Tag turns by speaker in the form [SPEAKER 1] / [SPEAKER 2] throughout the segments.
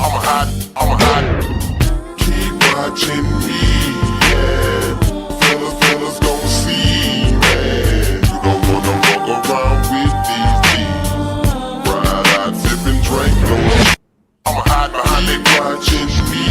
[SPEAKER 1] I'm a hide. Keep watching me, yeah. Fellas gon' see, man. You don't wanna walk around with these D's. Ride out, sip and drink, no. I'ma hide behind they watching me,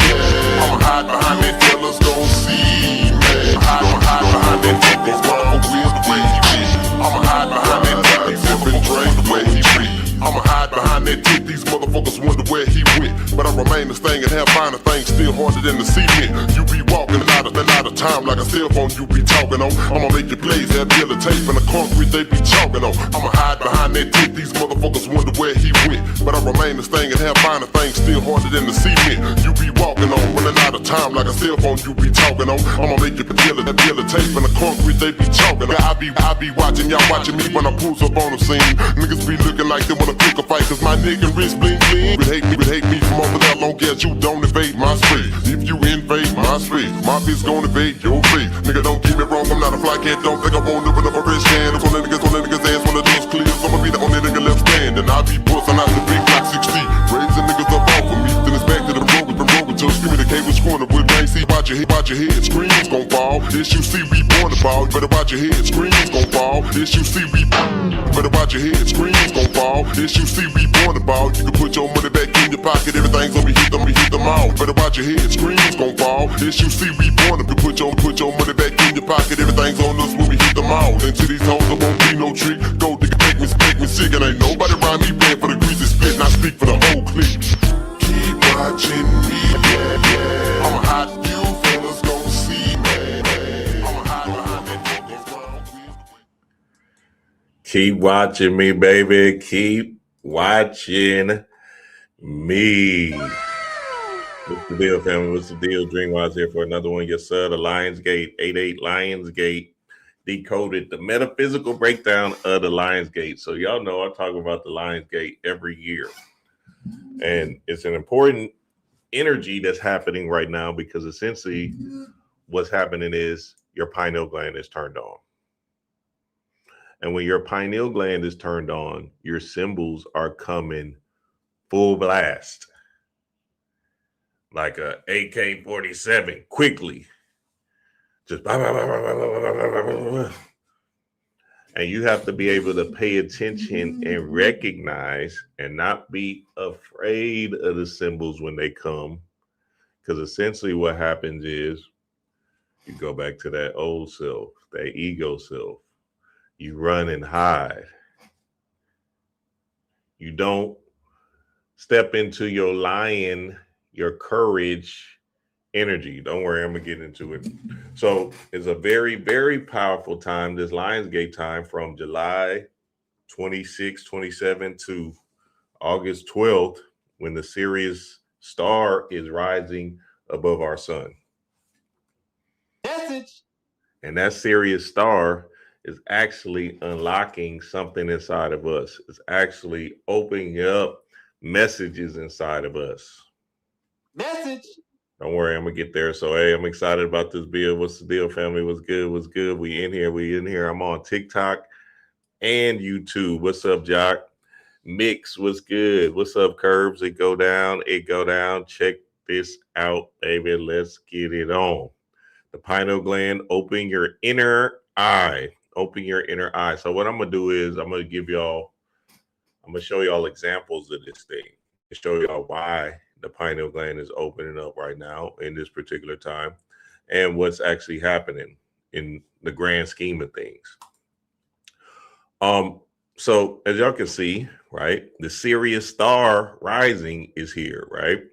[SPEAKER 1] yeah. I'ma hide behind they fellas gon' see, man. I'ma hide behind they fellas gon' with the way he be. I'ma hide behind they sip and drink the way he be. I'ma hide behind that tip, these motherfuckers wonder where he went. But I remain this thing and have finer things still harder than the cement. You be walking out of time like a cell phone you be talking on. I'ma make your plays, have bill of tape and the concrete they be chalking on. I'ma hide behind that tip, these motherfuckers wonder where he went. But I remain this thing and have finer things still harder than the cement. You be walking on, running out of time like a cell phone you be talking on. I'ma make your bill of tape and the concrete they be chalking on. I be watching, y'all watching me when I pulls up on the scene. Niggas be looking like they wanna pick a fight cause my nigga wrist bling bling. Would hate me from over there long as you don't invade my space. If you invade my space, my bitch gon' invade your face. Nigga, don't get me wrong, I'm not a fly cat, don't think I won't open up a rich can. If one of niggas ass when the door's clear, so I'ma be the only nigga left standing. I be bustin' out the big block 6 feet, raising niggas up off of me. Then it's back to the road, we've been rolling till screaming the cave was corner with rain. See, watch your head, screams gon' fall. This you see, we born to fall. You better watch your head, screams gon' fall. This you see, we better watch your head, screams gon' fall. This you see, we born to fall. You can put your money back in your pocket, everything's gonna be hit them all. Better watch your head, screams gon' fall. This you see, we born to put your money back in your pocket, everything's on us when we hit them all. And to these hoes, there won't be no trick. Go nigga, make me sick, and ain't nobody around me paying for the greasy spit, and I speak for the whole clique. Keep watching me, yeah, yeah. I'ma hide you, fellas gon' see, man. I'ma hide behind that fucking.
[SPEAKER 2] Keep watching me, baby. Keep watching me. What's the deal, family? What's the deal? Dreamwise here for another one. Yes, sir. The Lionsgate, 88 Lionsgate, Decoded, the metaphysical breakdown of the Lionsgate. So y'all know I talk about the Lionsgate every year. And it's an important energy that's happening right now because essentially what's happening is your pineal gland is turned on. And when your pineal gland is turned on, your symbols are coming full blast. Like a AK-47, quickly. Just blah, blah, blah, blah, blah, blah, blah, blah. And you have to be able to pay attention and recognize and not be afraid of the symbols when they come. Because essentially what happens is you go back to that old self, that ego self. You run and hide. You don't step into your lion, your courage energy. Don't worry, I'm going to get into it. So it's a very, very powerful time, this Lionsgate time from July 26, 27 to August 12th, when the Sirius star is rising above our sun.
[SPEAKER 3] Message.
[SPEAKER 2] And that Sirius star is actually unlocking something inside of us. It's actually opening up messages inside of us.
[SPEAKER 3] Message.
[SPEAKER 2] Don't worry, I'm gonna get there. So hey, I'm excited about this build. What's the deal, family? What's good? What's good? We in here. I'm on TikTok and YouTube. What's up, Jock? Mix, what's good? What's up, Curbs? It go down. Check this out, baby. Let's get it on. The pineal gland, open your inner eye. Open your inner eye. So what I'm gonna do is I'm gonna show y'all examples of this thing to show y'all why the pineal gland is opening up right now in this particular time and what's actually happening in the grand scheme of things. So as y'all can see, right, the Sirius star rising is here, right?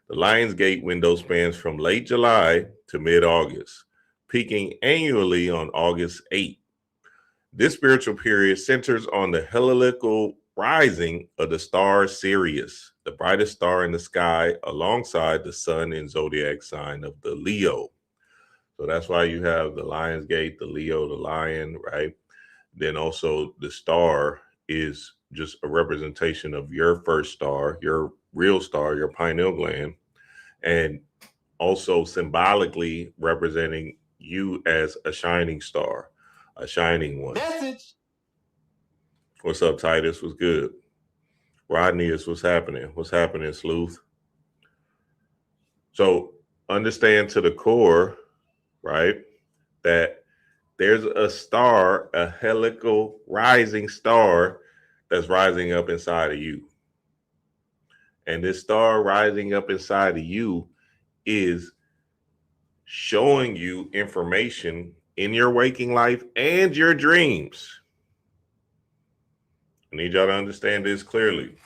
[SPEAKER 2] The Lionsgate window spans from late July to mid-August, peaking annually on August 8th. This spiritual period centers on the heliacal rising of the star Sirius, the brightest star in the sky, alongside the sun and zodiac sign of the Leo. So that's why you have the Lionsgate, the Leo, the lion, right? Then also the star is just a representation of your first star, your real star, your pineal gland, and also symbolically representing you as a shining star, a shining one.
[SPEAKER 3] Message.
[SPEAKER 2] What's up, Titus? What's good? Rodney, is what's happening? What's happening, Sleuth? So understand to the core, right, that there's a star, a helical rising star that's rising up inside of you. And this star rising up inside of you is showing you information in your waking life and your dreams. I need y'all to understand this clearly.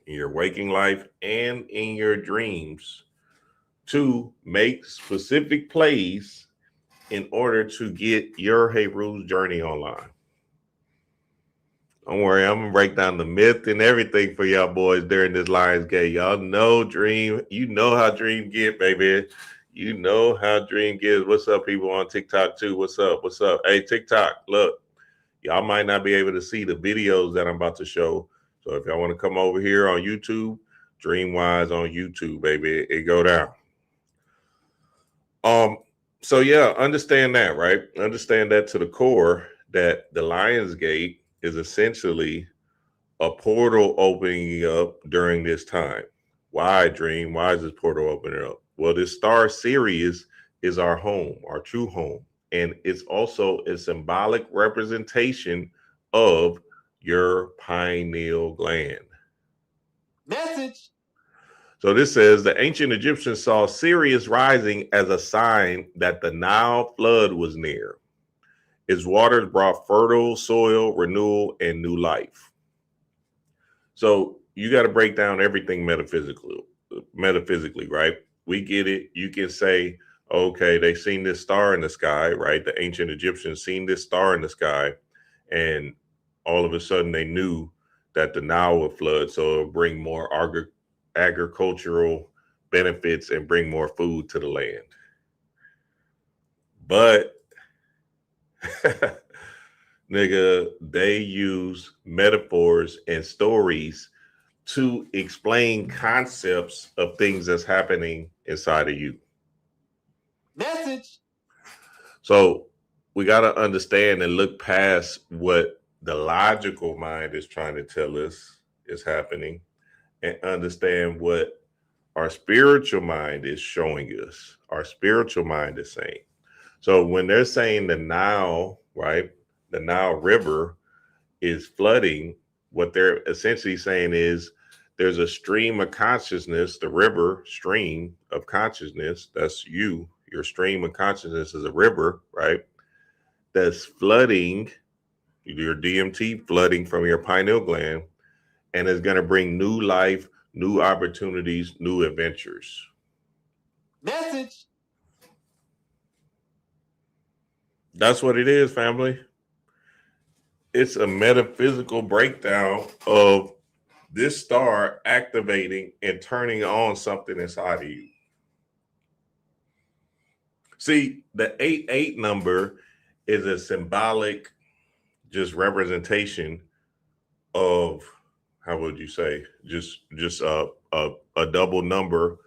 [SPEAKER 2] In your waking life and in your dreams, to make specific plays in order to get your Hey Rules journey online. Don't worry, I'm gonna break down the myth and everything for y'all boys during this Lionsgate. Y'all know Dream, you know how Dream get, baby. You know how Dream gets. What's up, people on TikTok too? What's up? What's up? Hey, TikTok, look, y'all might not be able to see the videos that I'm about to show. So if y'all want to come over here on YouTube, Dreamwise on YouTube, baby, it go down. So yeah, understand that, right? Understand that to the core, that the Lionsgate is essentially a portal opening up during this time. Why, Dream? Why is this portal opening up? Well, this star Sirius is our home, our true home. And it's also a symbolic representation of your pineal gland.
[SPEAKER 3] Message.
[SPEAKER 2] So this says the ancient Egyptians saw Sirius rising as a sign that the Nile flood was near. Its waters brought fertile soil, renewal, and new life. So you got to break down everything metaphysically, right? We get it. You can say, okay, they seen this star in the sky, right? The ancient Egyptians seen this star in the sky, and all of a sudden they knew that the Nile would flood, so it'll bring more agricultural benefits and bring more food to the land. But nigga, they use metaphors and stories to explain concepts of things that's happening inside of you.
[SPEAKER 3] Message.
[SPEAKER 2] So we got to understand and look past what the logical mind is trying to tell us is happening, and understand what our spiritual mind is showing us, our spiritual mind is saying. So when they're saying the Nile, right, the Nile River is flooding, what they're essentially saying is there's a stream of consciousness, the river stream of consciousness, that's you, your stream of consciousness is a river, right, that's flooding, your DMT flooding from your pineal gland, and is going to bring new life, new opportunities, new adventures.
[SPEAKER 3] Message.
[SPEAKER 2] That's what it is, family. It's a metaphysical breakdown of this star activating and turning on something inside of you. See, the 88 number is a symbolic just representation of, how would you say, just a double number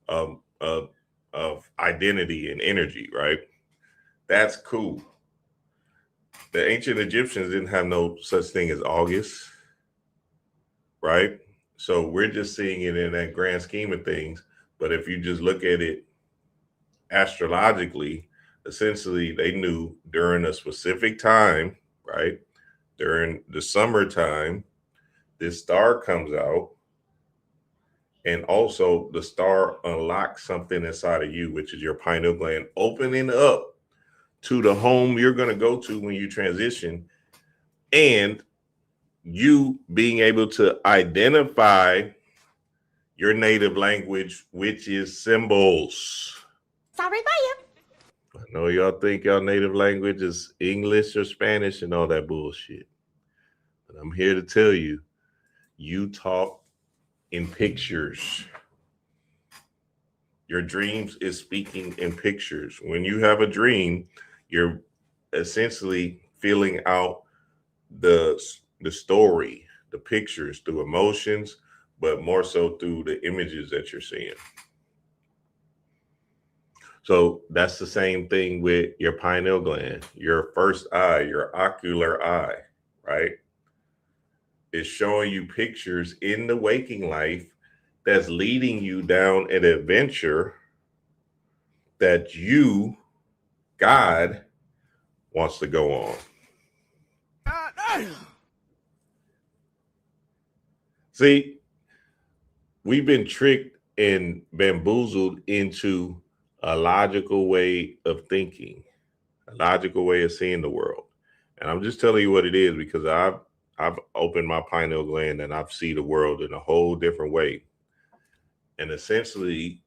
[SPEAKER 2] of identity and energy, right? That's cool. The ancient Egyptians didn't have no such thing as August, right? So we're just seeing it in that grand scheme of things. But if you just look at it astrologically, essentially they knew during a specific time, right? During the summertime, this star comes out, and also the star unlocks something inside of you, which is your pineal gland opening up to the home you're going to go to when you transition, and you being able to identify your native language, which is symbols.
[SPEAKER 4] Sorry about you.
[SPEAKER 2] I know y'all think y'all native language is English or Spanish and all that bullshit, but I'm here to tell you, you talk in pictures. Your dreams is speaking in pictures. When you have a dream, you're essentially feeling out the story, the pictures through emotions, but more so through the images that you're seeing. So that's the same thing with your pineal gland, your first eye, your ocular eye, right? It's showing you pictures in the waking life that's leading you down an adventure that you, God, wants to go on. See, we've been tricked and bamboozled into a logical way of thinking, a logical way of seeing the world. And I'm just telling you what it is because I've opened my pineal gland and I've seen the world in a whole different way. And essentially,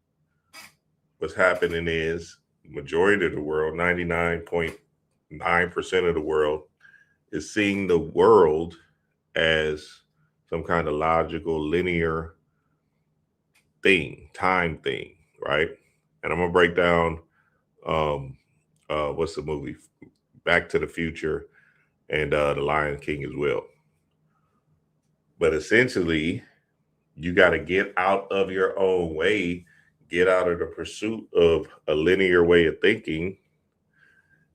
[SPEAKER 2] what's happening is majority of the world, 99.9% of the world, is seeing the world as some kind of logical, linear thing, time thing, right? And I'm gonna break down what's the movie? Back to the Future and the Lion King as well. But essentially, you got to get out of your own way, get out of the pursuit of a linear way of thinking,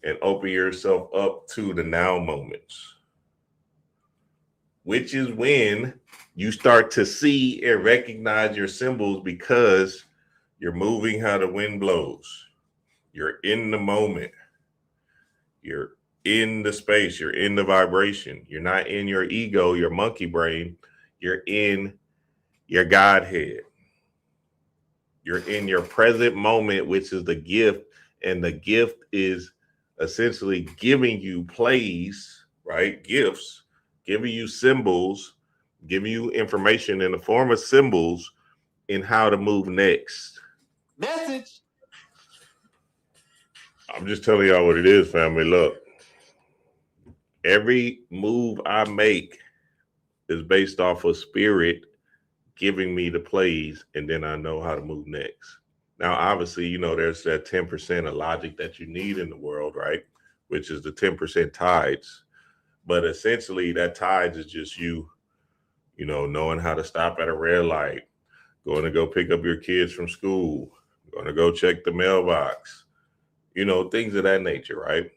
[SPEAKER 2] and open yourself up to the now moments, which is when you start to see and recognize your symbols because you're moving how the wind blows. You're in the moment. You're in the space. You're in the vibration. You're not in your ego, your monkey brain. You're in your Godhead. You're in your present moment, which is the gift. And the gift is essentially giving you plays, right? Gifts, giving you symbols, giving you information in the form of symbols in how to move next.
[SPEAKER 3] Message.
[SPEAKER 2] I'm just telling y'all what it is, family. Look, every move I make is based off of spirit giving me the plays, and then I know how to move next. Now, obviously, you know, there's that 10% of logic that you need in the world, right? Which is the 10% tides. But essentially, that tides is just you know, knowing how to stop at a red light, going to go pick up your kids from school, going to go check the mailbox, you know, things of that nature, right?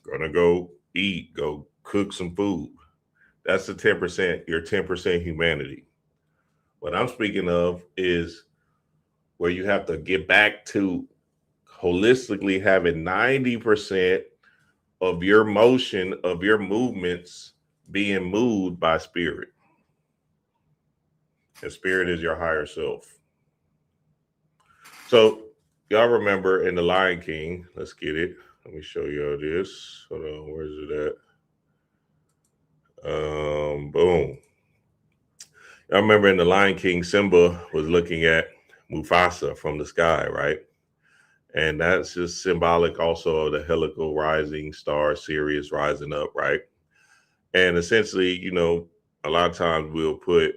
[SPEAKER 2] Going to go eat, go cook some food. That's the 10%, your 10% humanity. What I'm speaking of is where you have to get back to holistically having 90% of your motion, of your movements being moved by spirit. And spirit is your higher self. So y'all remember in the Lion King, let's get it. Let me show y'all this. Hold on, where's it at? Boom. I remember in the Lion King, Simba was looking at Mufasa from the sky, right? And that's just symbolic also of the helical rising star, Sirius rising up, right? And essentially, you know, a lot of times we'll put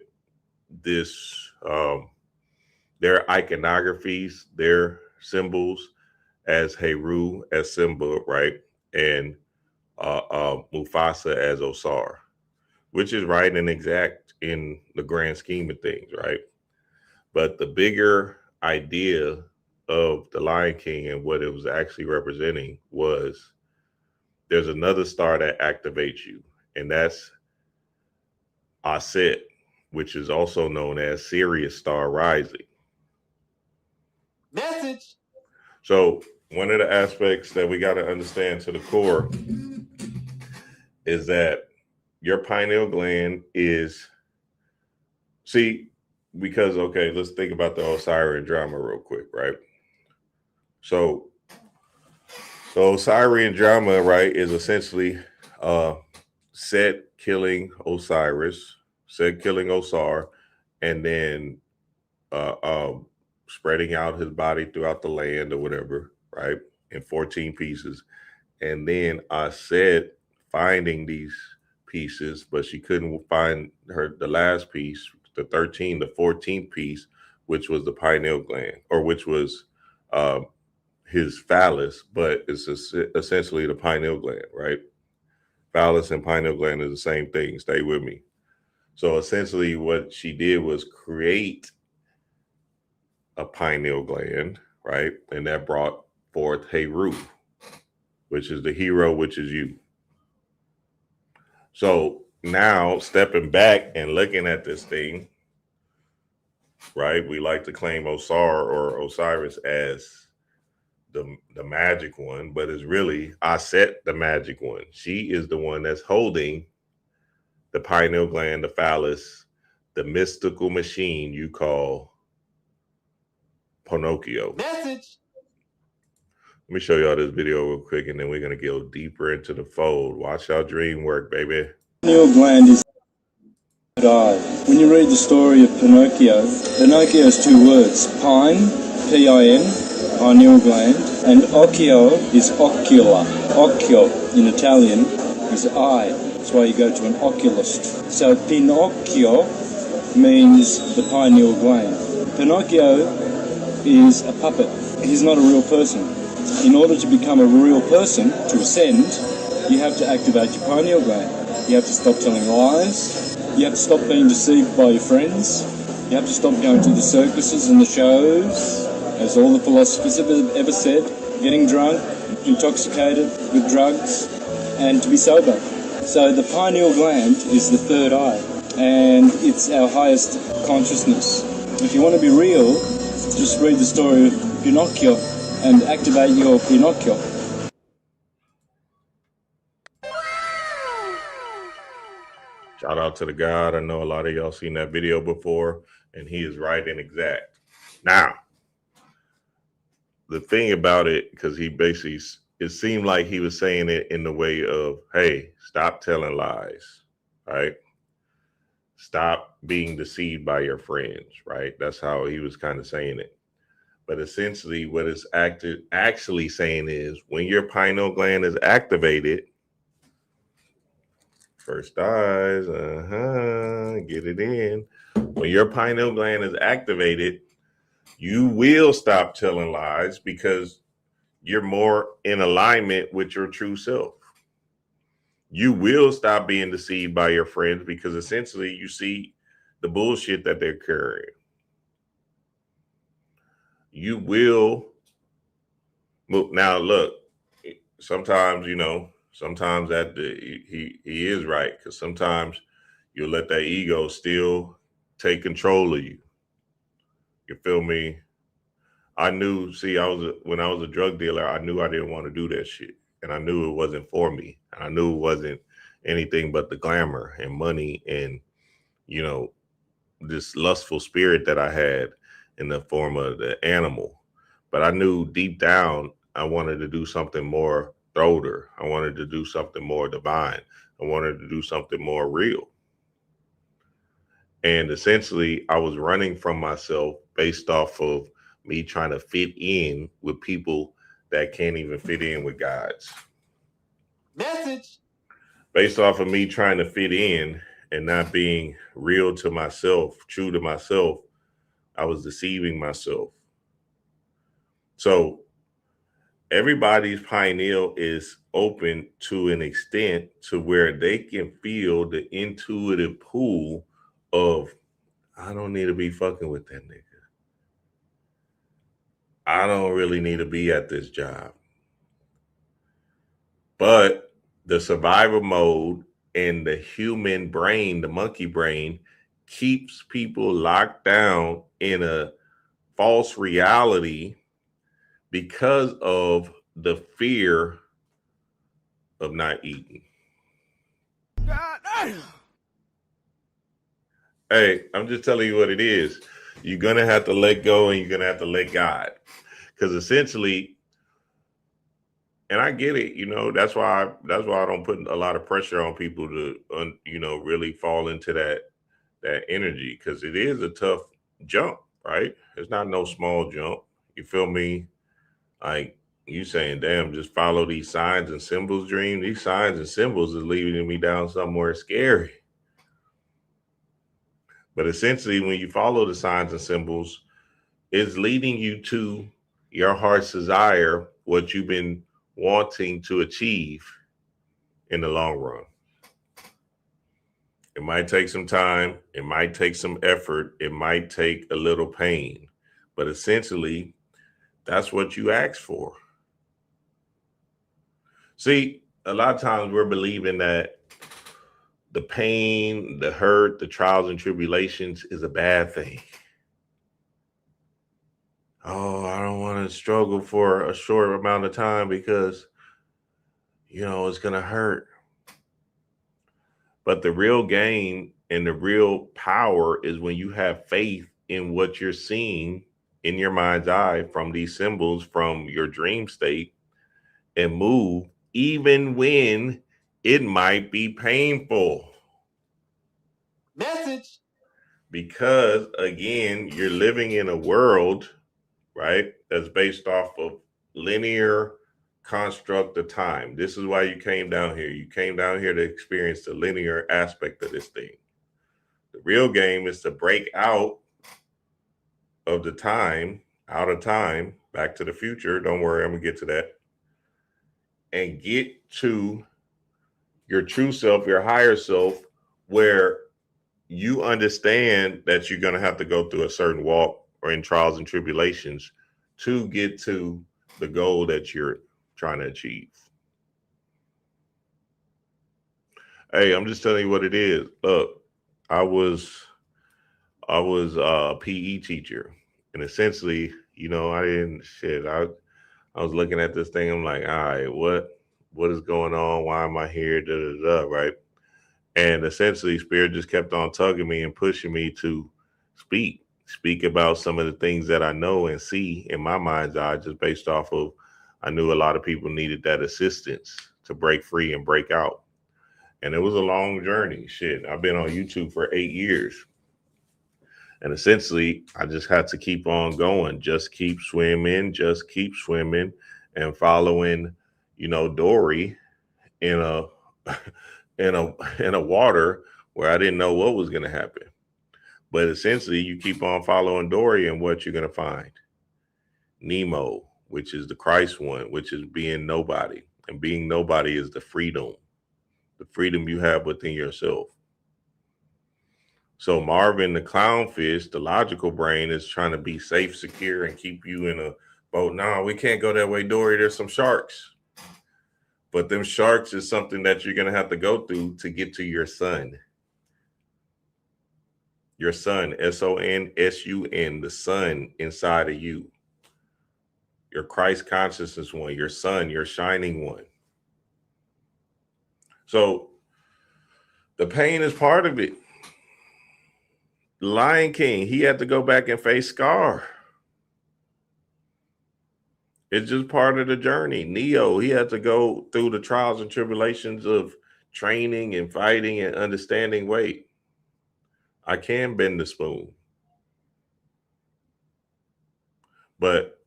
[SPEAKER 2] this, their iconographies, their symbols as Heru, as Simba, right? And Mufasa as Osar, which is right and exact in the grand scheme of things, right? But the bigger idea of the Lion King and what it was actually representing was there's another star that activates you, and that's Aset, which is also known as Sirius star rising.
[SPEAKER 3] Message.
[SPEAKER 2] So one of the aspects that we got to understand to the core is that your pineal gland is, see, because, okay, let's think about the Osirian drama real quick, right? So the Osirian drama, right, is essentially Set killing Osiris, Set killing Osar, and then spreading out his body throughout the land or whatever, right, in 14 pieces. And then Aset finding these pieces, but she couldn't find the last piece, the 14th piece, which was the pineal gland, or which was his phallus, but it's essentially the pineal gland, right? Phallus and pineal gland is the same thing. Stay with me. So essentially what she did was create a pineal gland, right? And that brought forth Heru, which is the hero, which is you. So now stepping back and looking at this thing, right? We like to claim Osar or Osiris as the magic one, but it's really Aset, the magic one. She is the one that's holding the pineal gland, the phallus, the mystical machine you call Pinocchio.
[SPEAKER 3] Message.
[SPEAKER 2] Let me show y'all this video real quick, and then we're gonna go deeper into the fold. Watch our dream work, baby.
[SPEAKER 4] Pineal gland is the third eye. When you read the story of Pinocchio, Pinocchio has two words: pine, P-I-N, pineal gland, and occhio is ocula. Occhio in Italian is eye. That's why you go to an oculist. So Pinocchio means the pineal gland. Pinocchio is a puppet. He's not a real person. In order to become a real person, to ascend, you have to activate your pineal gland. You have to stop telling lies. You have to stop being deceived by your friends. You have to stop going to the circuses and the shows, as all the philosophers have ever said, getting drunk, intoxicated with drugs, and to be sober. So the pineal gland is the third eye, and it's our highest consciousness. If you want to be real, just read the story of Pinocchio and activate your Pinocchio.
[SPEAKER 2] Shout out to the God. I know a lot of y'all seen that video before, and he is right and exact. Now, the thing about it, because he basically, it seemed like he was saying it in the way of, hey, stop telling lies, right? Stop being deceived by your friends, right? That's how he was kind of saying it. But essentially what it's actually saying is when your pineal gland is activated, first eyes, get it in. When your pineal gland is activated, you will stop telling lies because you're more in alignment with your true self. You will stop being deceived by your friends because essentially you see the bullshit that they're carrying. You will move. Now, look, sometimes, sometimes that he is right, because sometimes you'll let that ego still take control of you. You feel me? I knew, when I was a drug dealer, I knew I didn't want to do that shit. And I knew it wasn't for me. And I knew it wasn't anything but the glamour and money and, this lustful spirit that I had in the form of the animal. But I knew deep down, I wanted to do something more throater. I wanted to do something more divine. I wanted to do something more real. And essentially, I was running from myself based off of me trying to fit in with people that can't even fit in with gods.
[SPEAKER 3] Message.
[SPEAKER 2] Based off of me trying to fit in and not being real to myself, true to myself, I was deceiving myself. So everybody's pineal is open to an extent to where they can feel the intuitive pull of, I don't need to be fucking with that nigga. I don't really need to be at this job. But the survival mode and the human brain, the monkey brain, keeps people locked down in a false reality because of the fear of not eating. God damn. Hey, I'm just telling you what it is. You're going to have to let go and you're going to have to let God. Because essentially, and I get it, that's why I don't put a lot of pressure on people to, really fall into that energy, because it is a tough jump, right? It's not no small jump. You feel me? Like you saying, damn, just follow these signs and symbols dream. These signs and symbols is leading me down somewhere scary. But essentially, when you follow the signs and symbols, it's leading you to your heart's desire, what you've been wanting to achieve in the long run. It might take some time. It might take some effort. It might take a little pain. But essentially, that's what you asked for. See, a lot of times we're believing that the pain, the hurt, the trials and tribulations is a bad thing. oh, I don't want to struggle for a short amount of time because, it's going to hurt. But the real game and the real power is when you have faith in what you're seeing in your mind's eye from these symbols from your dream state and move, even when it might be painful.
[SPEAKER 3] Message.
[SPEAKER 2] Because again, you're living in a world, right, that's based off of linear construct of time. This is why you came down here. You came down here to experience the linear aspect of this thing. The real game is to break out of the time, out of time, back to the future. Don't worry, I'm gonna get to that. And get to your true self, your higher self, where you understand that you're gonna have to go through a certain walk or in trials and tribulations to get to the goal that you're trying to achieve. Hey, I'm just telling you what it is. Look, I was a PE teacher, and essentially, I was looking at this thing. I'm like, all right, what is going on? Why am I here? Da, da, da, right? And essentially, Spirit just kept on tugging me and pushing me to speak about some of the things that I know and see in my mind's eye, just based off of, I knew a lot of people needed that assistance to break free and break out. And it was a long journey. Shit, I've been on YouTube for 8 years. And essentially, I just had to keep on going, just keep swimming and following, Dory in a in a water where I didn't know what was going to happen. But essentially, you keep on following Dory, and what you're going to find? Nemo, which is the Christ one, which is being nobody. And being nobody is the freedom you have within yourself. So Marvin, the clownfish, the logical brain, is trying to be safe, secure, and keep you in a boat. No, we can't go that way, Dory. There's some sharks. But them sharks is something that you're going to have to go through to get to your sun. Your sun, SONSUN, the sun inside of you. Your Christ consciousness one, your sun, your shining one. So the pain is part of it. Lion King, he had to go back and face Scar. It's just part of the journey. Neo, he had to go through the trials and tribulations of training and fighting and understanding, wait, I can bend the spoon. But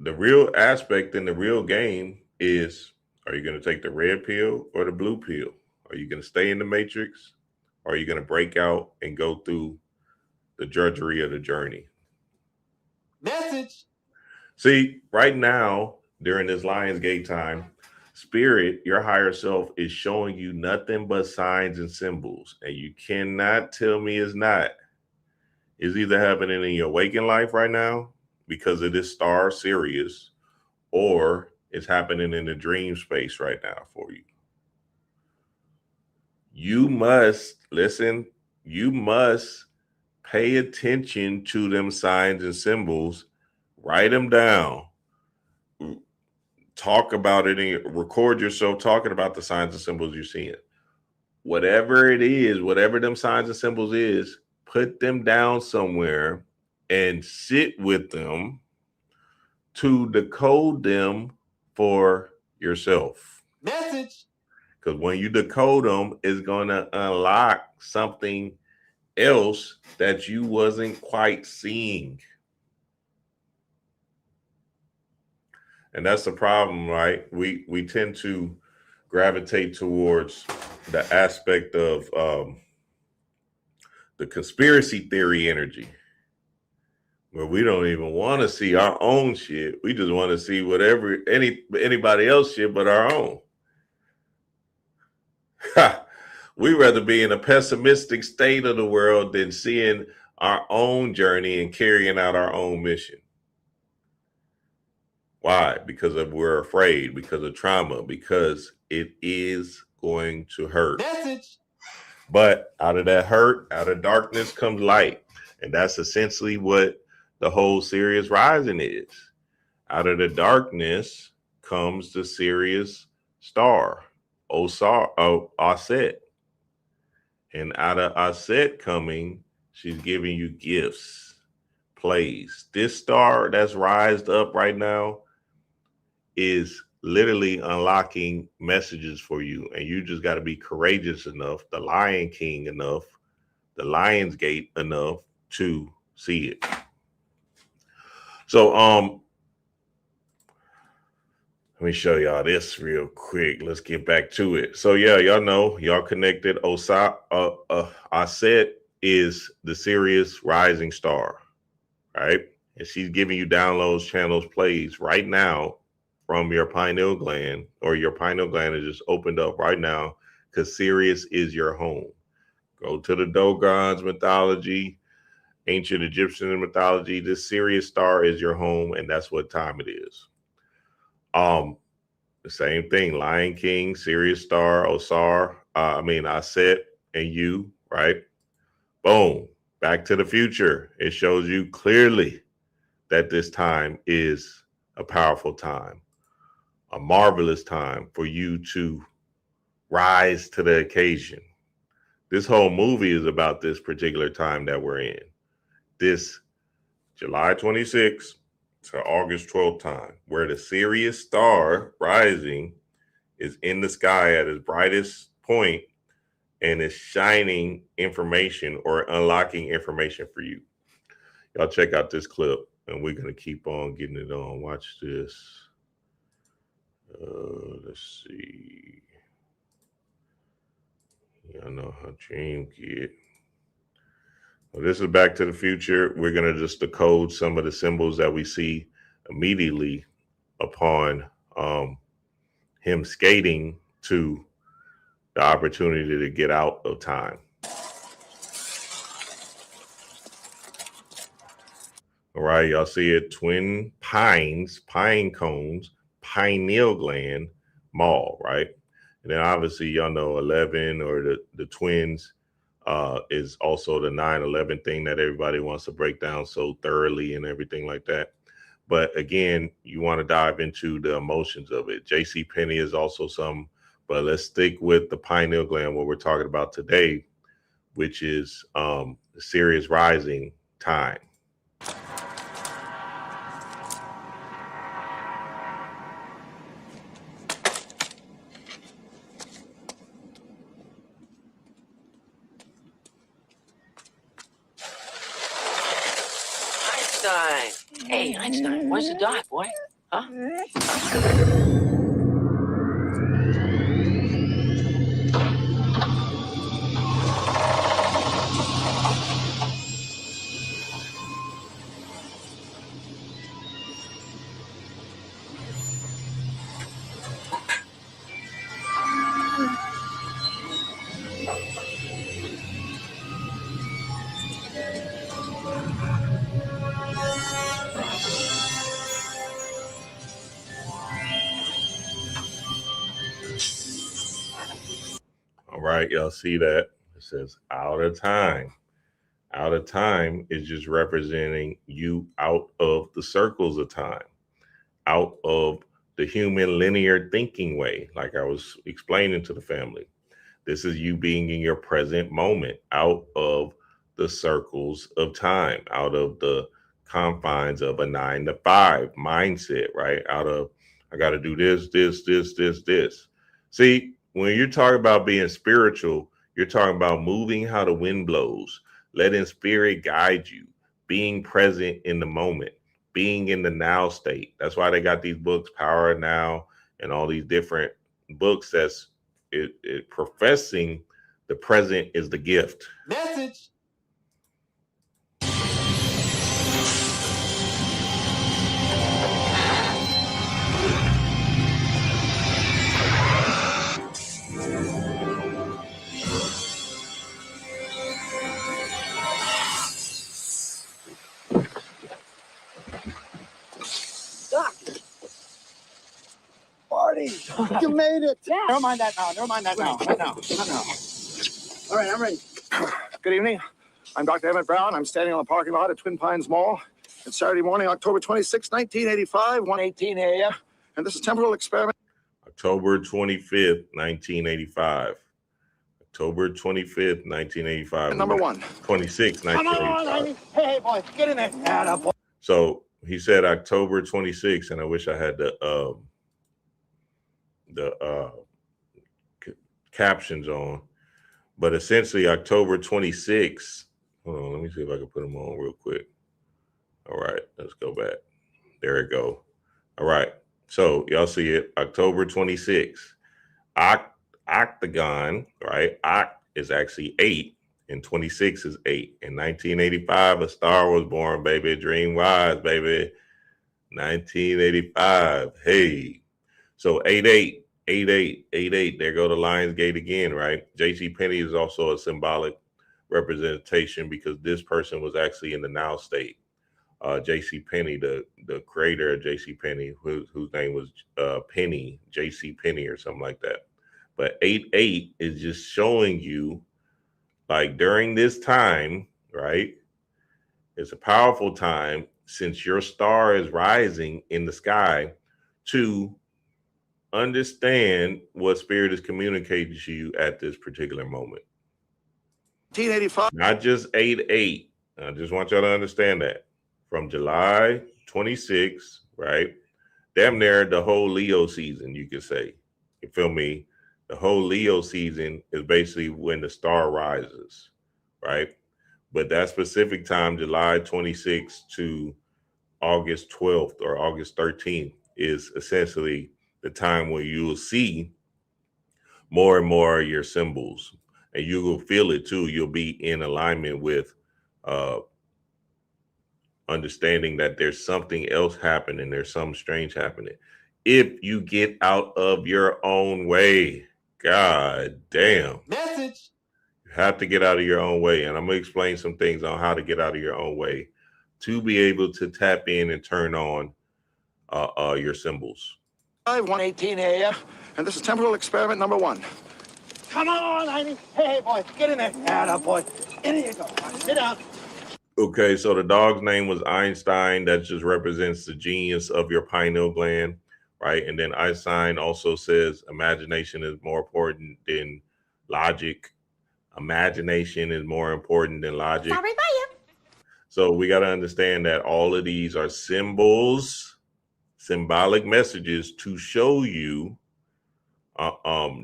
[SPEAKER 2] the real aspect in the real game is, are you going to take the red pill or the blue pill? Are you going to stay in the matrix? Or are you going to break out and go through the drudgery of the journey?
[SPEAKER 3] Message.
[SPEAKER 2] See, right now, during this Lionsgate time, Spirit, your higher self, is showing you nothing but signs and symbols. And you cannot tell me it's not. It's either happening in your waking life right now because of this star Sirius, or it's happening in the dream space right now for you. You must listen. You must pay attention to them signs and symbols. Write them down. Talk about it and record yourself talking about the signs and symbols you're seeing. Whatever it is, whatever them signs and symbols is, put them down somewhere and sit with them to decode them for yourself.
[SPEAKER 3] Message.
[SPEAKER 2] Because when you decode them, it's going to unlock something else that you wasn't quite seeing. And that's the problem, right? We tend to gravitate towards the aspect of the conspiracy theory energy, where we don't even want to see our own shit. We just want to see whatever anybody else shit but our own. We rather be in a pessimistic state of the world than seeing our own journey and carrying out our own mission. Why? Because we're afraid, because of trauma, because it is going to hurt.
[SPEAKER 3] Message.
[SPEAKER 2] But out of that hurt, out of darkness comes light. And that's essentially what the whole Sirius rising is. Out of the darkness comes the Sirius star, Aset. And out of Aset coming, she's giving you gifts, plays. This star that's rised up right now is literally unlocking messages for you. And you just got to be courageous enough, the Lion King enough, the Lionsgate enough to see it. So, let me show y'all this real quick. Let's get back to it. So yeah, y'all know, y'all connected. Aset is the Sirius rising star, right? And she's giving you downloads, channels, plays right now from your pineal gland, or your pineal gland is just opened up right now because Sirius is your home. Go to the Dogon's mythology, ancient Egyptian mythology. This Sirius star is your home, and that's what time it is. The same thing, Lion King, Sirius star, Aset, and you, right? Boom, Back to the Future. It shows you clearly that this time is a powerful time, a marvelous time for you to rise to the occasion. This whole movie is about this particular time that we're in. This July 26th to August 12th time, where the Sirius star rising is in the sky at its brightest point and is shining information or unlocking information for you. Y'all check out this clip, and we're going to keep on getting it on. Watch this. Let's see. Y'all know how dream get. Well, this is Back to the Future. We're going to just decode some of the symbols that we see immediately upon him skating to the opportunity to get out of time. All right, y'all see it. Twin pines, pine cones, pineal gland, mall, right? And then obviously y'all know 11, or the twins, is also the 9/11 thing that everybody wants to break down so thoroughly and everything like that. But again, you want to dive into the emotions of it. J.C. Penney is also some, but let's stick with the pineal gland, what we're talking about today, which is the Sirius rising time.
[SPEAKER 5] Einstein. Hey, Einstein, where's the dot, boy? Huh?
[SPEAKER 2] All right, y'all see that? It says out of time. Out of time is just representing you out of the circles of time, out of the human linear thinking way, like I was explaining to the family. This is you being in your present moment, out of the circles of time, out of the confines of a 9 to 5 mindset, right? Out of, I got to do this. See, when you're talking about being spiritual, you're talking about moving how the wind blows, letting spirit guide you, being present in the moment, being in the now state. That's why they got these books, Power of Now, and all these different books that's it professing the present is the gift.
[SPEAKER 3] Message.
[SPEAKER 6] Marty, you made it. Yeah. Never mind that now. Not now. All right, I'm ready. Good evening. I'm Dr. Emmett Brown. I'm standing on the parking lot at Twin Pines Mall. It's Saturday morning, October 26, 1985, 1:18 a.m. And this is temporal experiment.
[SPEAKER 2] October 25th, 1985. October 25th, 1985.
[SPEAKER 6] Number one.
[SPEAKER 2] 26,
[SPEAKER 6] Come on,
[SPEAKER 2] 1985.
[SPEAKER 6] hey, boy, get in there. Atta boy.
[SPEAKER 2] So he said October 26th, and I wish I had the captions on, but essentially October 26th. Hold on, let me see if I can put them on real quick. All right, let's go back. There it go. All right, so y'all see it, October 26th. Octagon, right? Oct is actually 8, and 26 is 8. In 1985, a star was born, baby. Dream wise, baby. 1985. Hey, so 88, 88, 88. There go the Lionsgate again, right? J.C. Penney is also a symbolic representation because this person was actually in the now state. J.C. Penney, the creator of J.C. Penney, whose name was Penny, J.C. Penney or something like that. But 88 is just showing you, like, during this time, right? It's a powerful time since your star is rising in the sky to understand what spirit is communicating to you at this particular moment.
[SPEAKER 6] 1985.
[SPEAKER 2] Not just 8-8. I just want y'all to understand that. From July 26, right? Damn near the whole Leo season, you could say. You feel me? The whole Leo season is basically when the star rises, right? But that specific time, July 26th to August 12th or August 13th, is essentially the time where you will see more and more of your symbols, and you will feel it too. You'll be in alignment with understanding that there's something else happening. There's something strange happening. If you get out of your own way, God damn.
[SPEAKER 3] Message.
[SPEAKER 2] You have to get out of your own way. And I'm going to explain some things on how to get out of your own way to be able to tap in and turn on your symbols.
[SPEAKER 6] 1:18 a.m. And this is temporal experiment number one. Come on, honey. Hey, boy, get in there. Atta boy. In you go. Sit down.
[SPEAKER 2] Okay, so the dog's name was Einstein. That just represents the genius of your pineal gland, right? And then Einstein also says imagination is more important than logic. Imagination is more important than logic.
[SPEAKER 7] Sorry about you.
[SPEAKER 2] So we got to understand that all of these are symbols, symbolic messages to show you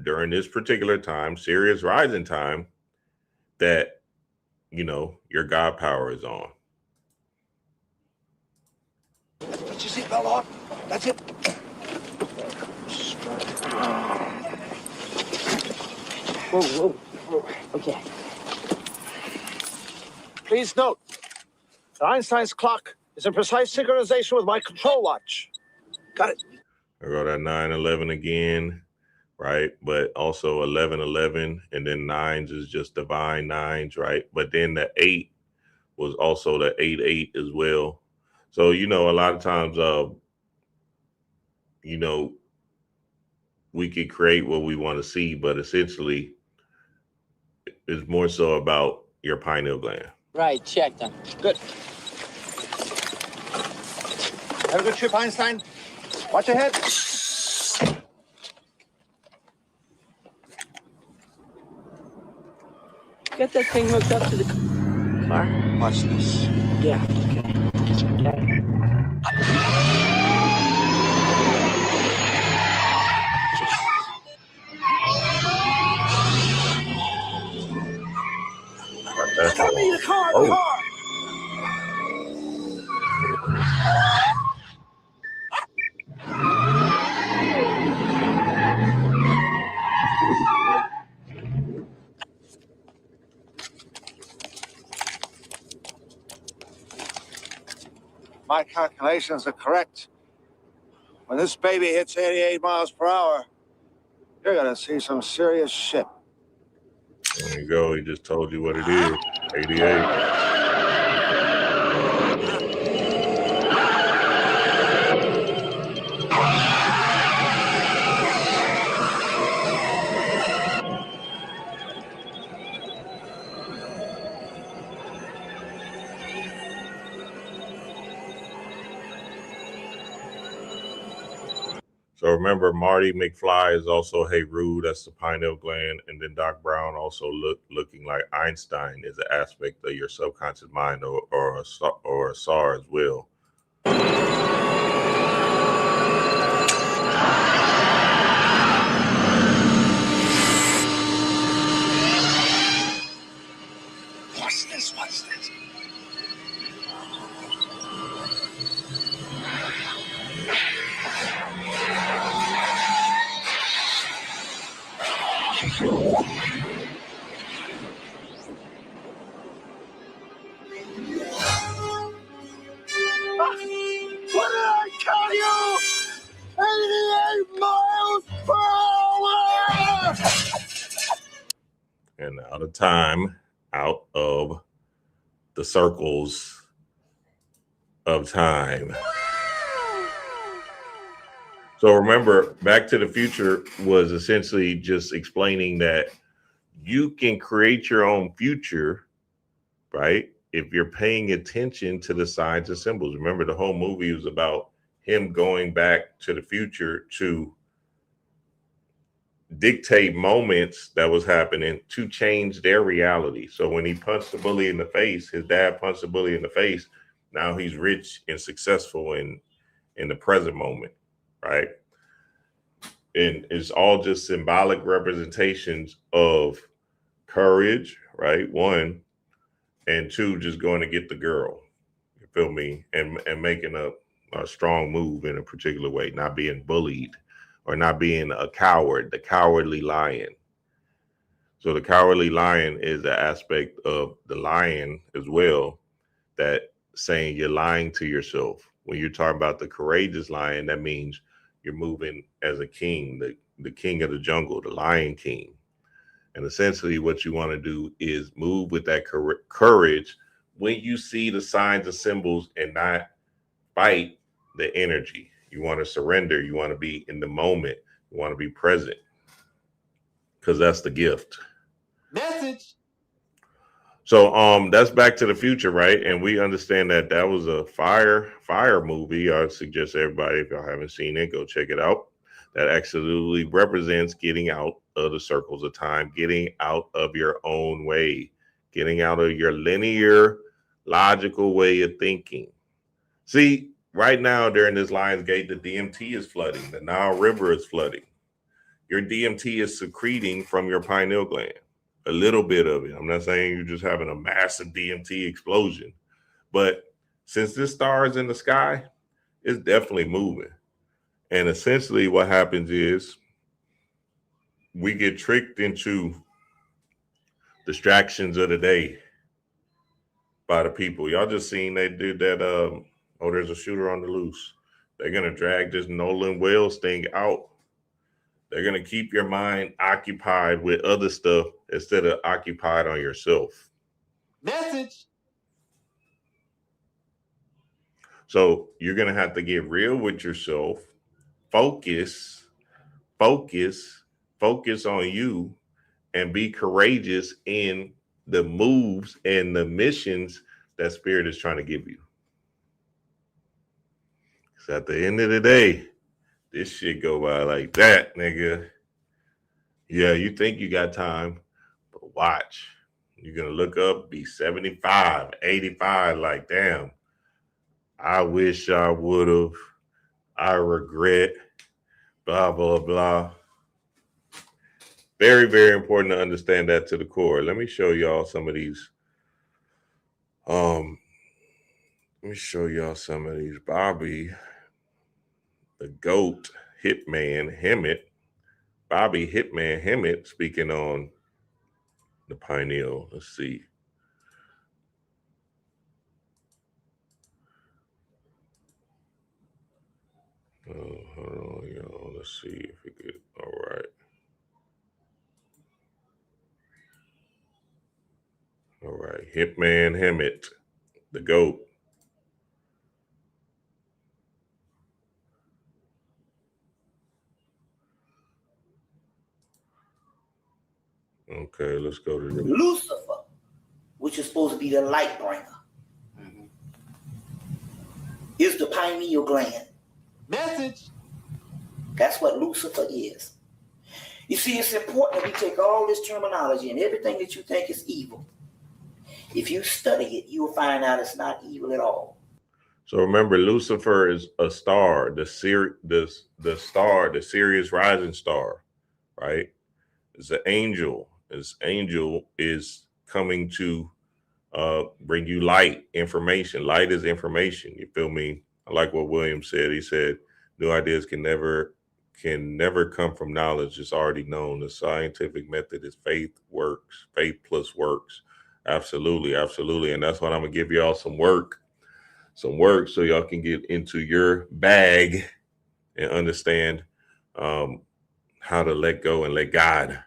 [SPEAKER 2] during this particular time, Sirius rising time, that, you know, your God power is on.
[SPEAKER 6] Put your seatbelt on. That's it.
[SPEAKER 5] Whoa. Okay.
[SPEAKER 6] Please note that Einstein's clock is in precise synchronization with my control watch. Got it.
[SPEAKER 2] I wrote that 9/11 again, right? But also 11/11, and then nines is just divine nines, right? But then the 8 was also the 8/8 as well. So, you know, a lot of times, you know, we could create what we want to see, but essentially it's more so about your pineal gland.
[SPEAKER 5] Right, check them.
[SPEAKER 6] Good. Have a good trip, Einstein. Watch your head.
[SPEAKER 5] Get that thing hooked up to the car.
[SPEAKER 6] Watch this.
[SPEAKER 5] Yeah, okay. Got it.
[SPEAKER 6] Tell me the car,
[SPEAKER 2] Oh.
[SPEAKER 6] the car. My calculations are correct. When this baby hits 88 miles per hour, you're gonna see some serious shit.
[SPEAKER 2] There you go. He just told you what it is. 88. So remember, Marty McFly is also Hey Rude, that's the pineal gland, and then Doc Brown also looking like Einstein is an aspect of your subconscious mind or a SAR as well.
[SPEAKER 6] Watch this, watch this. What did I tell you? 88 miles per hour!
[SPEAKER 2] And out of time, out of the circles of time. So remember, Back to the Future was essentially just explaining that you can create your own future, right? If you're paying attention to the signs and symbols. Remember, the whole movie was about him going back to the future to dictate moments that was happening to change their reality. So when he punched the bully in the face, his dad punched the bully in the face. Now he's rich and successful in the present moment, right? And it's all just symbolic representations of courage, right? One, and two, just going to get the girl. You feel me? And making a strong move in a particular way, not being bullied or not being a coward, the cowardly lion. So the cowardly lion is the aspect of the lion as well, that saying you're lying to yourself. When you're talking about the courageous lion, that means you're moving as a king, the king of the jungle, the lion king. And essentially what you want to do is move with that courage when you see the signs and symbols and not fight the energy. You want to surrender. You want to be in the moment. You want to be present, because that's the gift.
[SPEAKER 3] Message.
[SPEAKER 2] So that's Back to the Future, right? And we understand that that was a fire movie. I suggest everybody, if y'all haven't seen it, go check it out. That absolutely represents getting out of the circles of time, getting out of your own way, getting out of your linear, logical way of thinking. See, right now during this Lionsgate, the DMT is flooding. The Nile River is flooding. Your DMT is secreting from your pineal gland. A little bit of it. I'm not saying you're just having a massive DMT explosion, but since this star is in the sky, it's definitely moving. And essentially what happens is we get tricked into distractions of the day by the people. Y'all just seen they did that, oh, there's a shooter on the loose. They're going to drag this Nolan Wells thing out. They're going to keep your mind occupied with other stuff instead of occupied on yourself.
[SPEAKER 3] Message.
[SPEAKER 2] So you're going to have to get real with yourself. Focus on you, and be courageous in the moves and the missions that Spirit is trying to give you. Because at the end of the day, this shit go by like that, nigga. Yeah, you think you got time, but watch. You're going to look up, be 75, 85, like, damn, I wish I would have. I regret, blah, blah, blah. Very, very important to understand that to the core. Let me show y'all some of these. Let me show y'all some of these. Bobby, the GOAT, Hitman Hemet. Bobby Hitman Hemet speaking on the pineal. Let's see. Hold on, y'all. Let's see if we get all right. All right, Hitman Hemet, the GOAT. Okay, let's go to the
[SPEAKER 7] Lucifer, which is supposed to be the light bringer, is the pineal gland.
[SPEAKER 3] Message.
[SPEAKER 7] That's what Lucifer is. You see, it's important that we take all this terminology and everything that you think is evil. If you study it, you will find out it's not evil at all.
[SPEAKER 2] So remember, Lucifer is a star, the star, the Sirius rising star, right? It's an angel. This angel is coming to bring you light, information. Light is information. You feel me? I like what William said. He said, new ideas can never come from knowledge. It's already known. The scientific method is faith plus works. Absolutely, absolutely. And that's what I'm gonna give y'all some work so y'all can get into your bag and understand how to let go and let God.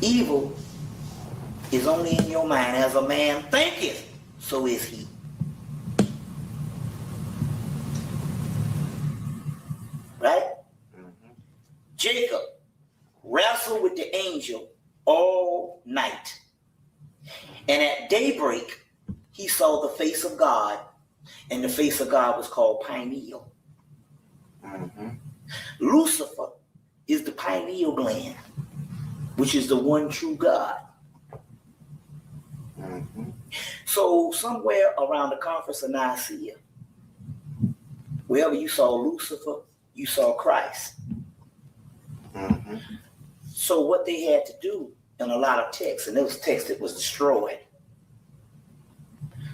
[SPEAKER 7] Evil is only in your mind. As a man thinketh, so is he. Right? Mm-hmm. Jacob wrestled with the angel all night. And at daybreak, he saw the face of God. And the face of God was called Pineal. Mm-hmm. Lucifer is the pineal gland, which is the one true God. Mm-hmm. So somewhere around the conference of Nicaea, wherever you saw Lucifer, you saw Christ. Mm-hmm. So what they had to do in a lot of texts, and those texts that was destroyed.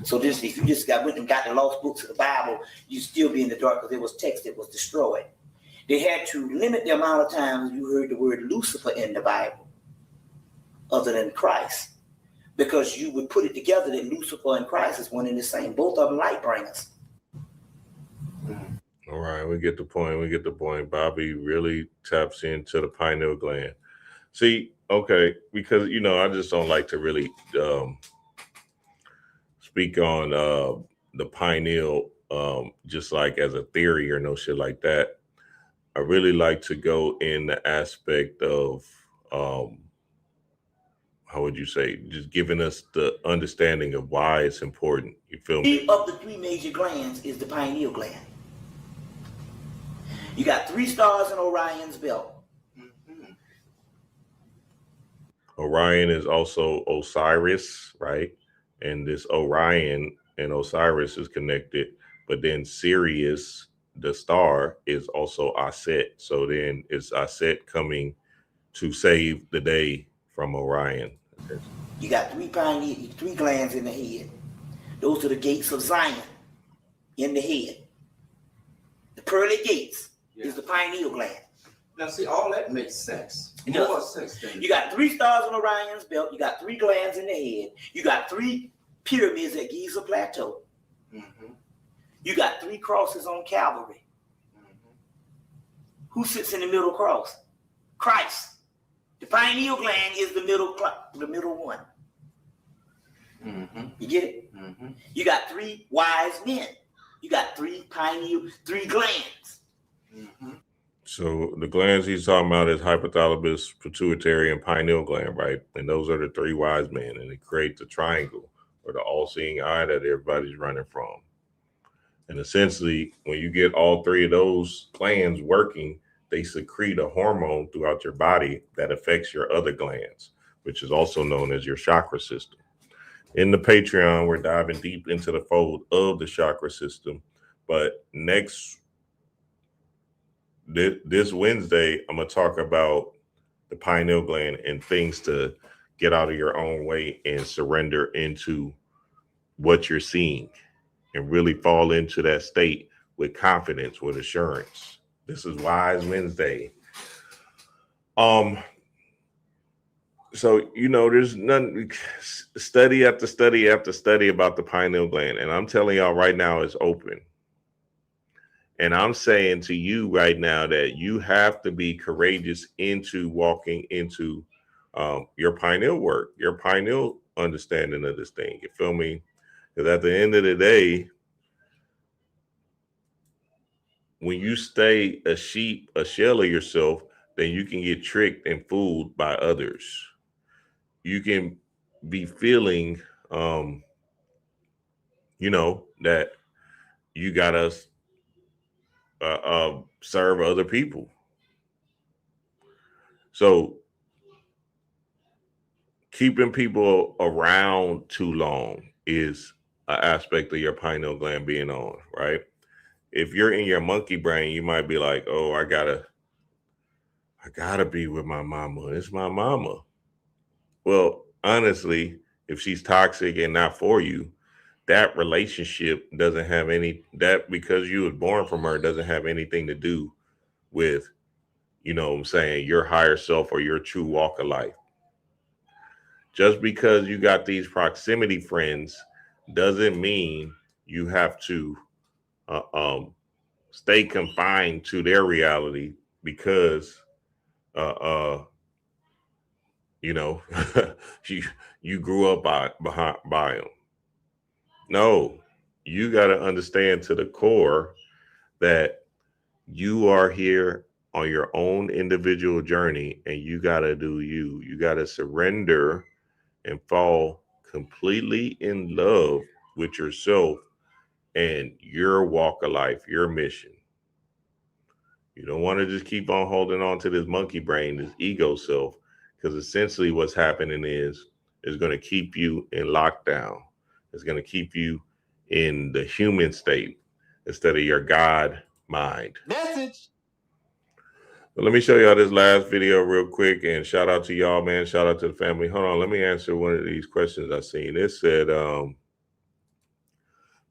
[SPEAKER 7] So this, if you just got the lost books of the Bible, you'd still be in the dark because there was text that was destroyed. They had to limit the amount of times you heard the word Lucifer in the Bible, other than Christ, because you would put it together that Lucifer and Christ is one and the same. Both of them light bringers.
[SPEAKER 2] All right, we get the point. Bobby really taps into the pineal gland. See, okay, because, you know, I just don't like to really speak on the pineal just like as a theory or no shit like that. I really like to go in the aspect of, how would you say, just giving us the understanding of why it's important. You feel me?
[SPEAKER 7] Of the three major glands is the pineal gland. You got 3 stars in Orion's belt. Mm-hmm.
[SPEAKER 2] Orion is also Osiris, right? And this Orion and Osiris is connected, but then Sirius, the star, is also Aset. So then it's Aset coming to save the day from Orion.
[SPEAKER 7] You got 3 glands in the head. Those are the gates of Zion in the head. The pearly gates is the pineal gland.
[SPEAKER 3] Now, see, all that makes sense. More sense than
[SPEAKER 7] you got 3 stars on Orion's belt. You got 3 glands in the head. You got 3 pyramids at Giza Plateau. Mm-hmm. You got 3 crosses on Calvary. Mm-hmm. Who sits in the middle cross? Christ. The pineal gland is the middle one. Mm-hmm. You get it? Mm-hmm. You got 3 wise men. You got 3 glands. Mm-hmm.
[SPEAKER 2] So the glands he's talking about is hypothalamus, pituitary, and pineal gland, right? And those are the 3 wise men, and it creates a triangle or the all-seeing eye that everybody's running from. And essentially, when you get all 3 of those glands working, they secrete a hormone throughout your body that affects your other glands, which is also known as your chakra system. In the Patreon, we're diving deep into the fold of the chakra system. But this Wednesday, I'm going to talk about the pineal gland and things to get out of your own way and surrender into what you're seeing and really fall into that state with confidence, with assurance. This is Wise Wednesday. So, you know, there's none study after study after study about the pineal gland. And I'm telling y'all right now, it's open. And I'm saying to you right now that you have to be courageous into walking into your pineal work, your pineal understanding of this thing. You feel me? Because at the end of the day, when you stay a sheep, a shell of yourself, then you can get tricked and fooled by others. You can be feeling, you know, that you gotta serve other people. So keeping people around too long is an aspect of your pineal gland being on, right? If you're in your monkey brain, you might be like, oh, I gotta be with my mama. It's my mama. Well, honestly, if she's toxic and not for you, that relationship doesn't have because you was born from her doesn't have anything to do with, you know what I'm saying, your higher self or your true walk of life. Just because you got these proximity friends doesn't mean you have to stay confined to their reality because you know you grew up by them. No, you got to understand to the core that you are here on your own individual journey, and you got to do you. You got to surrender and fall completely in love with yourself and your walk of life, your mission. You don't want to just keep on holding on to this monkey brain, this ego self, because essentially what's happening is going to keep you in lockdown. It's going to keep you in the human state instead of your God mind.
[SPEAKER 3] Message.
[SPEAKER 2] But let me show y'all this last video real quick, and shout out to y'all, man. Shout out to the family. Hold on, let me answer one of these questions I seen. It said,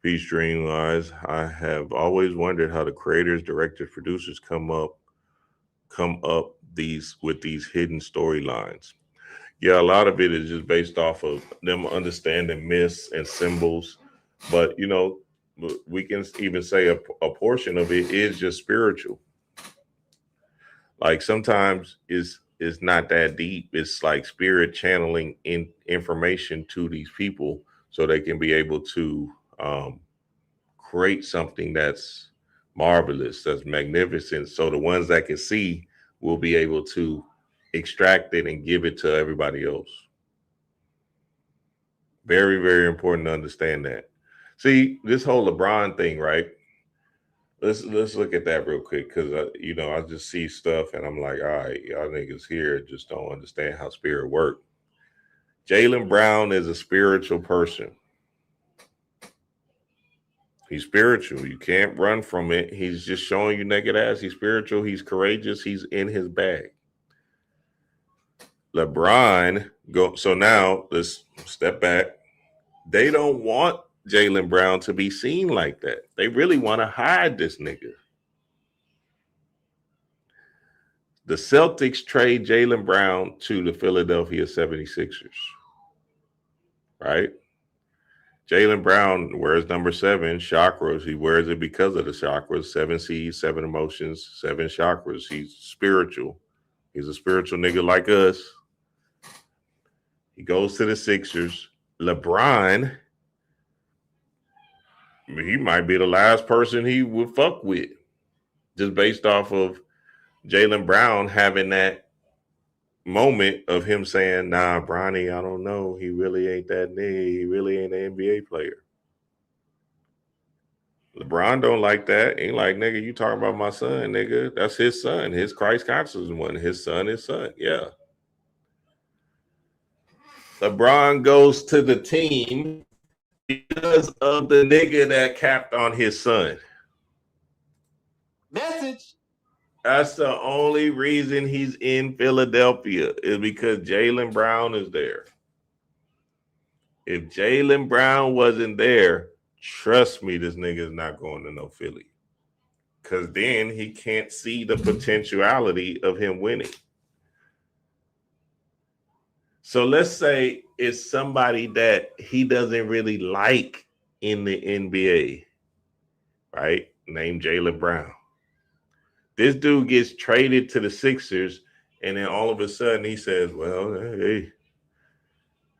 [SPEAKER 2] Peace Dream Wise, I have always wondered how the creators, directors, producers come up with these hidden storylines. Yeah, a lot of it is just based off of them understanding myths and symbols, but you know, we can even say a portion of it is just spiritual. Like sometimes it's not that deep. It's like spirit channeling information to these people so they can be able to create something that's marvelous, that's magnificent. So the ones that can see will be able to extract it and give it to everybody else. Very, very important to understand that. See, this whole LeBron thing, right? Let's look at that real quick, because you know, I just see stuff and I'm like, all right, y'all niggas here just don't understand how spirit works. Jaylen Brown is a spiritual person. He's spiritual. You can't run from it. He's just showing you naked ass. He's spiritual. He's courageous. He's in his bag. LeBron so now let's step back. They don't want Jaylen Brown to be seen like that. They really want to hide this nigga. The Celtics trade Jaylen Brown to the Philadelphia 76ers. Right? Jaylen Brown wears number 7, chakras. He wears it because of the chakras. 7 seeds, 7 emotions, 7 chakras. He's spiritual. He's a spiritual nigga like us. He goes to the Sixers. LeBron, he might be the last person he would fuck with, just based off of Jaylen Brown having that moment of him saying, nah, Bronny, I don't know. He really ain't that nigga. He really ain't an NBA player. LeBron don't like that. Ain't like, nigga, you talking about my son, nigga. That's his son. His Christ consciousness one. His son. Yeah. LeBron goes to the team because of the nigga that capped on his son.
[SPEAKER 3] Message.
[SPEAKER 2] That's the only reason he's in Philadelphia, is because Jaylen Brown is there. If Jaylen Brown wasn't there, trust me, this nigga is not going to no Philly. Because then he can't see the potentiality of him winning. So let's say it's somebody that he doesn't really like in the NBA, right? Named Jaylen Brown. This dude gets traded to the Sixers, and then all of a sudden he says, well, hey,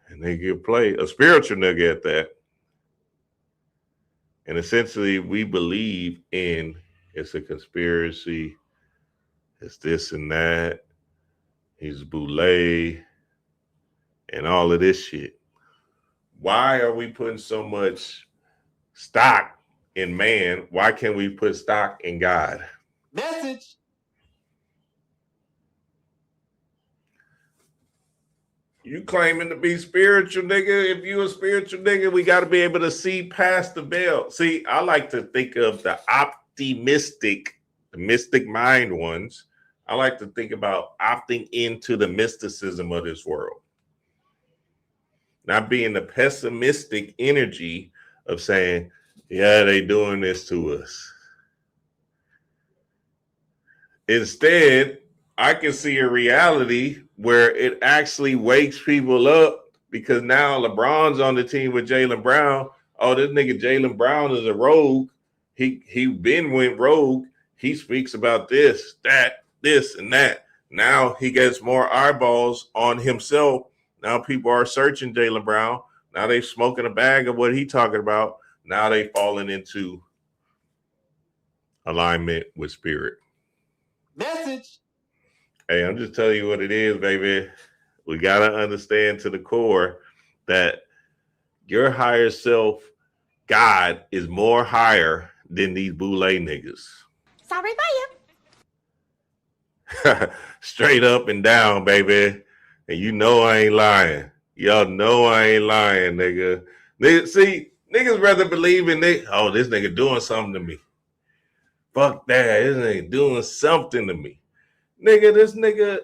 [SPEAKER 2] and they get play, a spiritual nigga at that. And essentially we believe in it's a conspiracy, it's this and that, he's boule, and all of this shit. Why are we putting so much stock in man, why can't we put stock in God?
[SPEAKER 8] Message.
[SPEAKER 2] You claiming to be spiritual, nigga. If you a spiritual nigga, we got to be able to see past the veil. See, I like to think of the optimistic, the mystic mind ones. I like to think about opting into the mysticism of this world. Not being the pessimistic energy of saying, yeah, they doing this to us. Instead, I can see a reality where it actually wakes people up, because now LeBron's on the team with Jaylen Brown. Oh, this nigga Jaylen Brown is a rogue. He been went rogue. He speaks about this, that, this, and that. Now he gets more eyeballs on himself. Now people are searching Jaylen Brown. Now they smoking a bag of what he talking about. Now they falling into alignment with spirit.
[SPEAKER 8] Message.
[SPEAKER 2] Hey, I'm just telling you what it is, baby. We got to understand to the core that your higher self, God, is more higher than these boule niggas.
[SPEAKER 9] Sorry about you.
[SPEAKER 2] Straight up and down, baby. And you know I ain't lying. Y'all know I ain't lying, nigga. See, niggas rather believe in this nigga doing something to me. Fuck that. This nigga doing something to me. Nigga, this nigga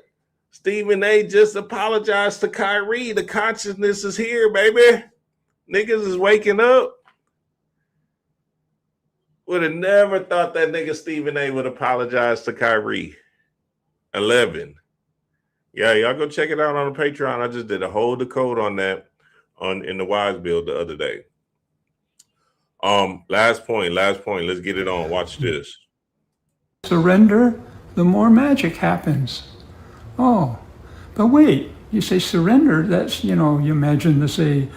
[SPEAKER 2] Stephen A just apologized to Kyrie. The consciousness is here, baby. Niggas is waking up. Would have never thought that nigga Stephen A would apologize to Kyrie. 11. Yeah, y'all go check it out on the Patreon. I just did a whole decode on that in the Wise Build the other day. Last point. Let's get it on. Watch this.
[SPEAKER 10] Surrender, the more magic happens. Oh, but wait, you say surrender, that's, you imagine to say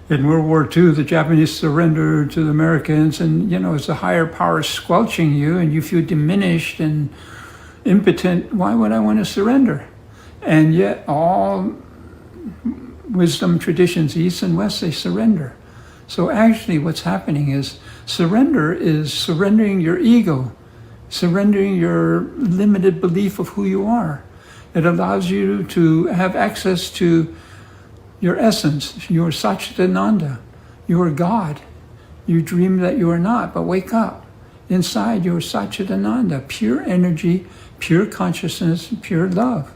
[SPEAKER 10] in World War II, the Japanese surrendered to the Americans, and, it's a higher power squelching you and you feel diminished and impotent. Why would I want to surrender? And yet all wisdom traditions, East and West, say surrender. So actually what's happening is surrendering your ego, surrendering your limited belief of who you are. It allows you to have access to your essence, your Satchitananda, your God. You dream that you are not, but wake up. Inside your Satchitananda, pure energy, pure consciousness, pure love.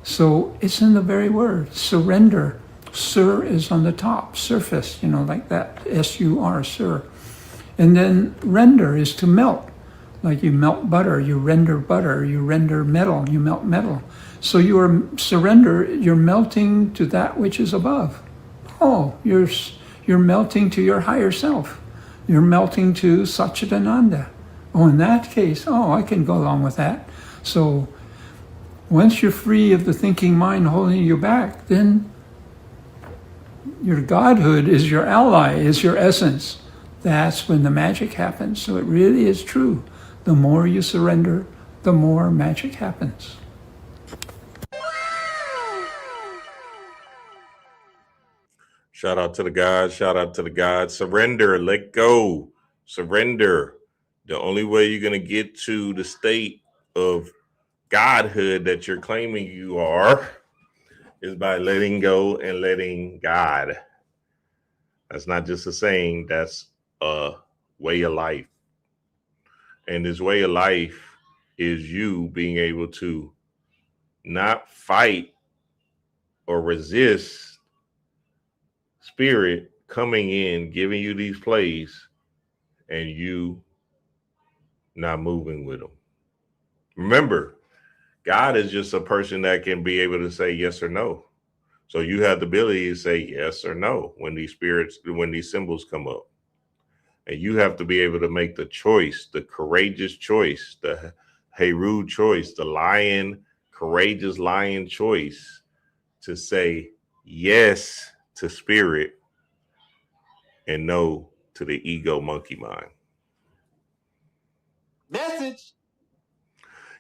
[SPEAKER 10] So it's in the very word, surrender. Sur is on the top, surface, like that, S-U-R, sur. And then render is to melt. Like you melt butter, you render metal, you melt metal. So you're melting to that which is above. Oh, you're melting to your higher self. You're melting to Satchitananda. Oh, in that case, I can go along with that. So once you're free of the thinking mind holding you back, then your godhood is your ally, is your essence. That's when the magic happens. So it really is true. The more you surrender, the more magic happens.
[SPEAKER 2] Shout out to the gods. Surrender, let go. Surrender. The only way you're going to get to the state of godhood that you're claiming you are is by letting go and letting God. That's not just a saying, that's a way of life. And this way of life is you being able to not fight or resist spirit coming in, giving you these plays, and you not moving with them. Remember, God is just a person that can be able to say yes or no. So you have the ability to say yes or no when these symbols come up. And you have to be able to make the choice, the courageous choice, the Heru choice, the courageous lion choice to say yes to spirit and no to the ego monkey mind.
[SPEAKER 8] Message.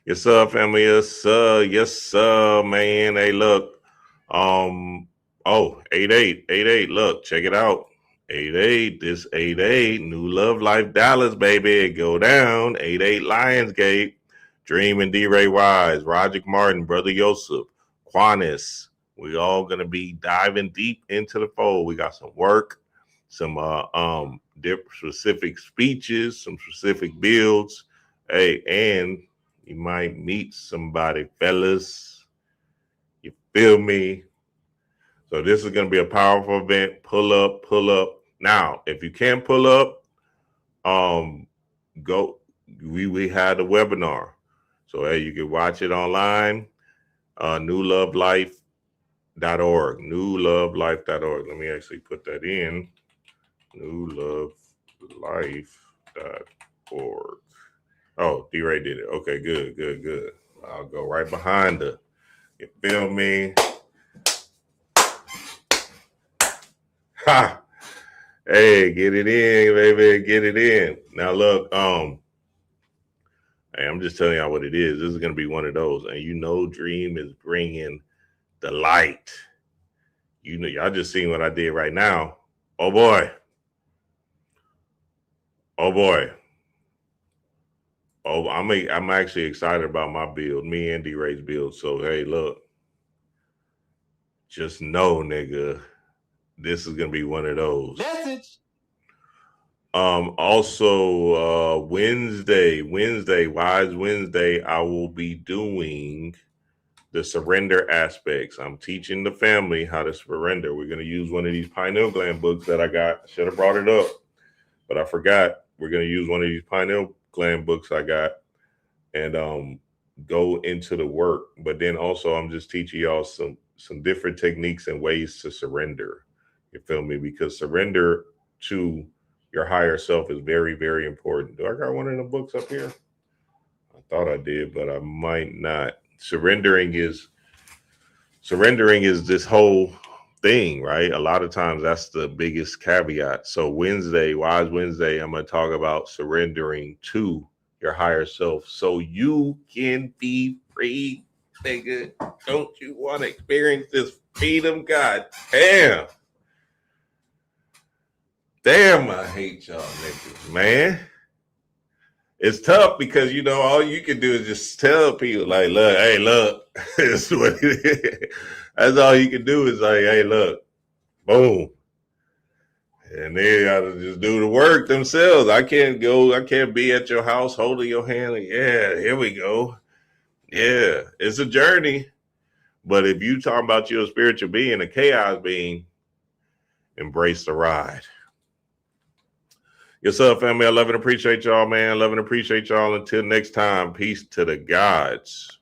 [SPEAKER 2] Yes, sir, family. Yes, sir, man. Hey, look. 88. Look, check it out. 88, this 88, New Love Life Dallas, baby. Go down. 88 Lionsgate. Dream and D-Ray Wise, Roger Martin, Brother Yosef, Quanis. We all gonna be diving deep into the fold. We got some work, some different specific speeches, some specific builds. Hey, and you might meet somebody, fellas. You feel me? So this is gonna be a powerful event. Pull up, pull up. Now, if you can't pull up, go. We had a webinar. So, hey, you can watch it online, newlovelife.org, newlovelife.org. Let me actually put that in, newlovelife.org. Oh, D-Ray did it. Okay, good, good, good. I'll go right behind her. You feel me? Ha! Hey, get it in, baby, get it in. Now, look, hey, I'm just telling y'all what it is. This is going to be one of those. And you know, Dream is bringing the light. You know, y'all just seen what I did right now. Oh, boy. Oh, boy. Oh, I'm actually excited about my build, me and D-Ray's build. So, hey, look. Just know, nigga, this is going to be one of those.
[SPEAKER 8] Message.
[SPEAKER 2] Also, Wednesday, Wise Wednesday, I will be doing the surrender aspects. I'm teaching the family how to surrender. We're going to use one of these pineal gland books that I got. Should have brought it up, but I forgot. We're going to use one of these pineal gland books I got and go into the work. But then also, I'm just teaching y'all some different techniques and ways to surrender. You feel me? Because surrender to your higher self is very, very important. Do I got one of the books up here? I thought I did, but I might not. Surrendering is this whole thing, right? A lot of times that's the biggest caveat. So Wednesday, Wise Wednesday, I'm going to talk about surrendering to your higher self so you can be free, nigga. Don't you want to experience this freedom? God damn. Damn, I hate y'all niggas, man. It's tough because, you know, all you can do is just tell people, like, look, hey, look, this is what it is. That's all you can do is like, hey, look, boom. And they got to just do the work themselves. I can't be at your house holding your hand. Like, yeah, here we go. Yeah, it's a journey. But if you talk about your spiritual being, a chaos being, embrace the ride. Yes, sir, family. I love and appreciate y'all, man. Love and appreciate y'all. Until next time, peace to the gods.